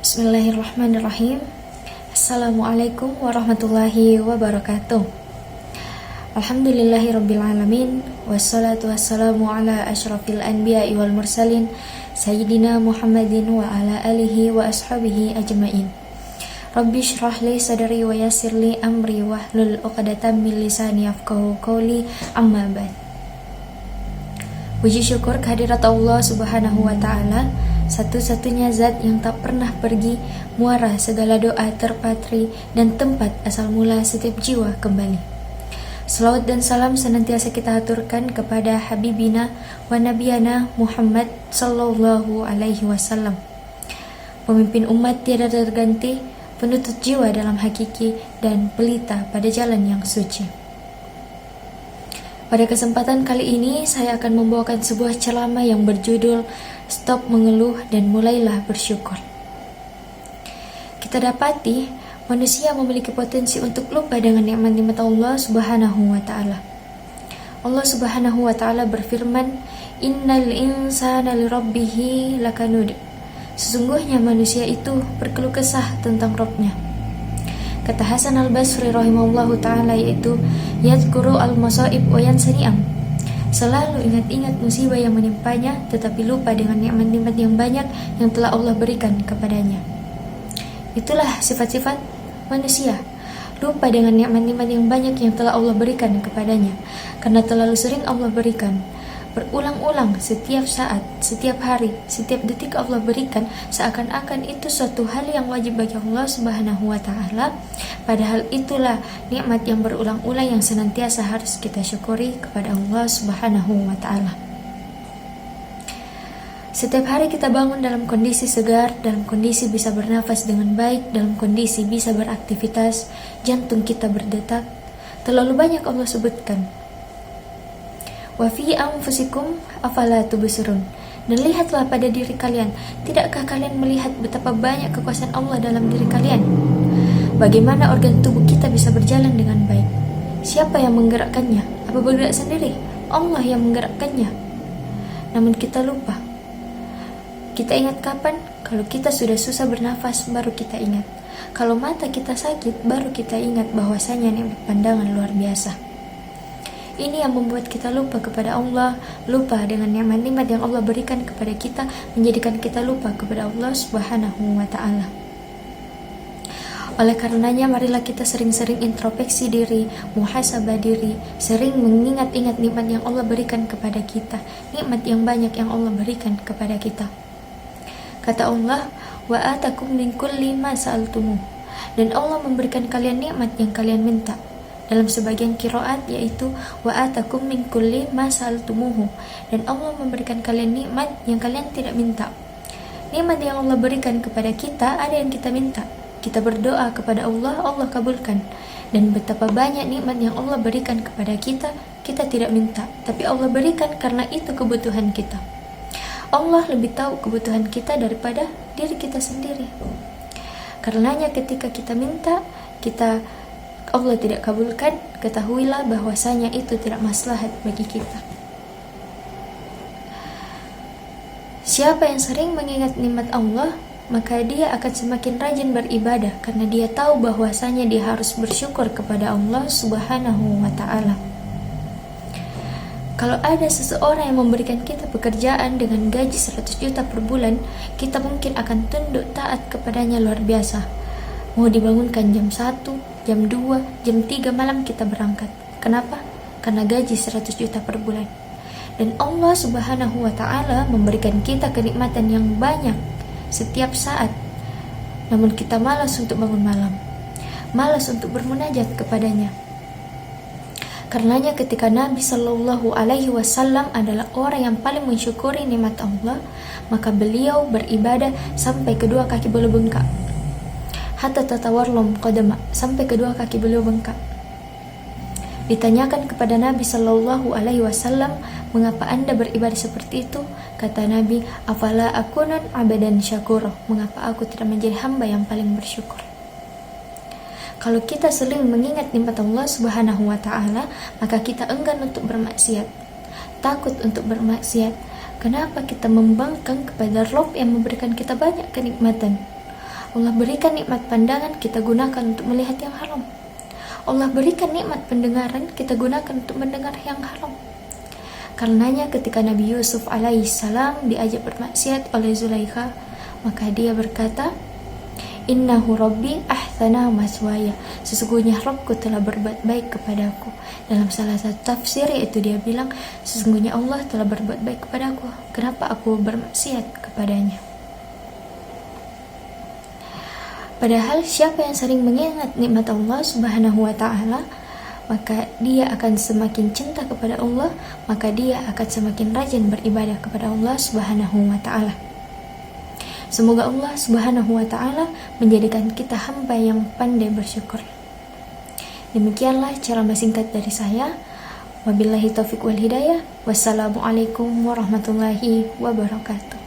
Bismillahirrahmanirrahim. Assalamualaikum warahmatullahi wabarakatuh. Alhamdulillahirrabbilalamin. Wassalatu wassalamu ala ashrafil anbiya'i wal mursalin Sayyidina Muhammadin wa ala alihi wa ashabihi ajmain. Rabbi shrah li sadri wa yassir li amri wahlul 'uqdatam min lisani yafqahu qawli, amma ba'd. Puji syukur kehadirat Allah Subhanahu wa ta'ala, satu-satunya zat yang tak pernah pergi, muara segala doa terpatri, dan tempat asal mula setiap jiwa kembali. Salawat dan salam senantiasa kita aturkan kepada Habibina wa Nabiyana Muhammad sallallahu alaihi wasallam, pemimpin umat tiada terganti, penuntut jiwa dalam hakiki, dan pelita pada jalan yang suci. Pada kesempatan kali ini, saya akan membawakan sebuah ceramah yang berjudul Stop Mengeluh dan Mulailah Bersyukur. Kita dapati, manusia memiliki potensi untuk lupa dengan nikmat-nikmat Allah Subhanahu wa ta'ala. Allah Subhanahu wa ta'ala berfirman, Innal insana lirabbihi lakanud. Sesungguhnya manusia itu berkeluh kesah tentang Rabbnya. Kata Hasan al-Basri rahimahullahu ta'ala, yaitu yadhkuru al-masaib wa yansani'am. Selalu ingat-ingat musibah yang menimpanya, tetapi lupa dengan nikmat-nikmat yang banyak yang telah Allah berikan kepadanya. Itulah sifat-sifat manusia, lupa dengan nikmat-nikmat yang banyak yang telah Allah berikan kepadanya, karena terlalu sering Allah berikan. Berulang-ulang, setiap saat, setiap hari, setiap detik Allah berikan, seakan-akan itu suatu hal yang wajib bagi Allah Subhanahu wa ta'ala. Padahal itulah nikmat yang berulang-ulang yang senantiasa harus kita syukuri kepada Allah Subhanahu wa ta'ala. Setiap hari kita bangun dalam kondisi segar, dalam kondisi bisa bernafas dengan baik, dalam kondisi bisa beraktivitas, jantung kita berdetak. Terlalu banyak Allah sebutkan. Wa fi anfusikum afala tubsirun. Dan lihatlah pada diri kalian, tidakkah kalian melihat betapa banyak kekuasaan Allah dalam diri kalian? Bagaimana organ tubuh kita bisa berjalan dengan baik? Siapa yang menggerakkannya? Apa bergerak sendiri? Allah yang menggerakkannya. Namun kita lupa. Kita ingat kapan? Kalau kita sudah susah bernafas, baru kita ingat. Kalau mata kita sakit, baru kita ingat bahwasanya nikmat pandangan luar biasa. Ini yang membuat kita lupa kepada Allah, lupa dengan nikmat-nikmat yang Allah berikan kepada kita, menjadikan kita lupa kepada Allah Subhanahu wa ta'ala. Oleh karenanya, marilah kita sering-sering introspeksi diri, muhasabah diri, sering mengingat-ingat nikmat yang Allah berikan kepada kita, nikmat yang banyak yang Allah berikan kepada kita. Kata Allah, wa atakum min kulli ma sa'altumuh. Dan Allah memberikan kalian nikmat yang kalian minta. Dalam sebagian qiraat yaitu wa atakum min kulli ma sa'altumuhu. Dan Allah memberikan kalian nikmat yang kalian tidak minta. Nikmat yang Allah berikan kepada kita ada yang kita minta. Kita berdoa kepada Allah, Allah kabulkan. Dan betapa banyak nikmat yang Allah berikan kepada kita, kita tidak minta, tapi Allah berikan karena itu kebutuhan kita. Allah lebih tahu kebutuhan kita daripada diri kita sendiri. Karenanya ketika kita minta, Allah tidak kabulkan, ketahuilah bahwasanya itu tidak maslahat bagi kita. Siapa yang sering mengingat nikmat Allah, maka dia akan semakin rajin beribadah, karena dia tahu bahwasanya dia harus bersyukur kepada Allah Subhanahu wa ta'ala. Kalau ada seseorang yang memberikan kita pekerjaan dengan gaji 100 juta per bulan, kita mungkin akan tunduk taat kepadanya luar biasa. Mau dibangunkan jam 1, jam 2, jam 3 malam kita berangkat. Kenapa? Karena gaji 100 juta per bulan. Dan Allah Subhanahu wa ta'ala memberikan kita kenikmatan yang banyak setiap saat. Namun kita malas untuk bangun malam, malas untuk bermunajat kepadanya. Karenanya ketika Nabi Shallallahu alaihi wasallam adalah orang yang paling mensyukuri nikmat Allah, maka beliau beribadah sampai kedua kaki beliau bengkak. Hatta tatawarlum qadama, sampai kedua kaki beliau bengkak. Ditanyakan kepada Nabi Shallallahu alaihi wasallam, mengapa Anda beribadah seperti itu? Kata Nabi, afala akunun abadan syakura, mengapa aku tidak menjadi hamba yang paling bersyukur? Kalau kita sering mengingat nikmat Allah Subhanahu wa ta'ala, maka kita enggan untuk bermaksiat, takut untuk bermaksiat. Kenapa kita membangkang kepada Rabb yang memberikan kita banyak kenikmatan? Allah berikan nikmat pandangan, kita gunakan untuk melihat yang haram. Allah berikan nikmat pendengaran, kita gunakan untuk mendengar yang haram. Karenanya ketika Nabi Yusuf alaihissalam diajak bermaksiat oleh Zulaikha, maka dia berkata, Innahu Rabbi ahsana maswaya. Sesungguhnya Rabbku telah berbuat baik kepadaku. Dalam salah satu tafsir yaitu dia bilang, sesungguhnya Allah telah berbuat baik kepadaku. Kenapa aku bermaksiat kepadanya? Padahal siapa yang sering mengingat nikmat Allah Subhanahu wa ta'ala, maka dia akan semakin cinta kepada Allah, maka dia akan semakin rajin beribadah kepada Allah Subhanahu wa ta'ala. Semoga Allah Subhanahu wa ta'ala menjadikan kita hamba yang pandai bersyukur. Demikianlah ceramah singkat dari saya. Wabillahi taufiq wal hidayah. Wassalamualaikum warahmatullahi wabarakatuh.